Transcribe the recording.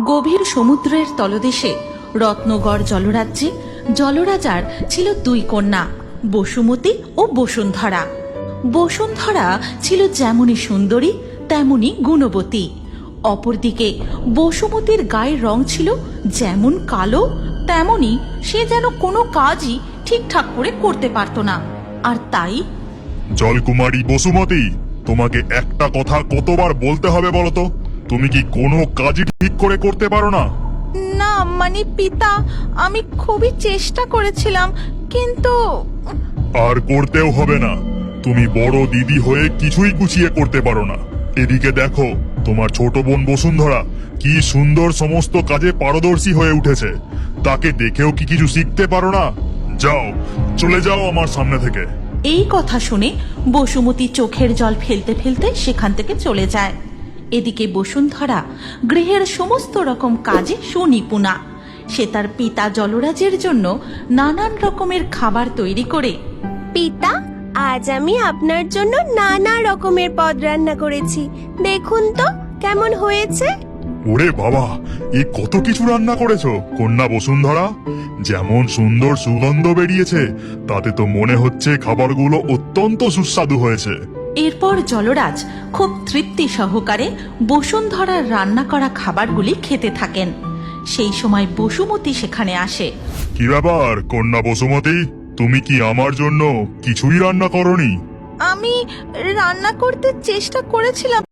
গভীর সমুদ্রের তলদেশে রত্নগড় জলরাজ্যে জলরাজার ছিল দুই কন্যা, বসুমতী ও বসুন্ধরা। বসুন্ধরা ছিল যেমনই সুন্দরী তেমনি গুণবতী। অপরদিকে বসুমতীর গায়ের রং ছিল যেমন কালো তেমনি সে যেন কোনো কাজই ঠিকঠাক করে করতে পারত না। আর তাই জলকুমারী বসুমতী, তোমাকে একটা কথা কতবার বলতে হবে বলো তো? তুমি কি কোনো কাজই ঠিক করে করতে পারো না? না মানে পিতা, আমি খুবই চেষ্টা করেছিলাম, কিন্তু আর করতেও হবে না। তুমি বড় দিদি হয়ে কিছুই গুছিয়ে করতে পারো না। এদিকে দেখো, তোমার ছোট বোন বসুন্ধরা কি সুন্দর সমস্ত কাজে পারদর্শী হয়ে উঠেছে। তাকে দেখেও কি কিছু শিখতে পারো না? যাও, চলে যাও আমার সামনে থেকে। এই কথা শুনে বসুমতী চোখের জল ফেলতে ফেলতে সেখান থেকে চলে যায়। এদিকে বসুন্ধরা গৃহের সমস্ত রকম কাজে সুনিপুণা। সে তার পিতা জলরাজের জন্য নানান রকমের খাবার তৈরি করে। পিতা, আজ আমি আপনার জন্য নানা রকমের পদ রান্না করেছি, দেখুন তো কেমন হয়েছে। ওরে বাবা, এ কত কিছু রান্না করেছো কন্যা বসুন্ধরা! যেমন সুন্দর সুগন্ধ বেরিয়েছে, তাতে তো মনে হচ্ছে খাবারগুলো অত্যন্ত সুস্বাদু হয়েছে। এরপর জলরাজ খুব তৃপ্তি সহকারে বসুন্ধরার রান্না করা খাবারগুলি খেতে থাকেন। সেই সময় বসুমতী সেখানে আসে। কি ব্যাপার কন্যা বসুমতী, তুমি কি আমার জন্য কিছুই রান্না করনি? আমি রান্না করতে চেষ্টা করেছিলাম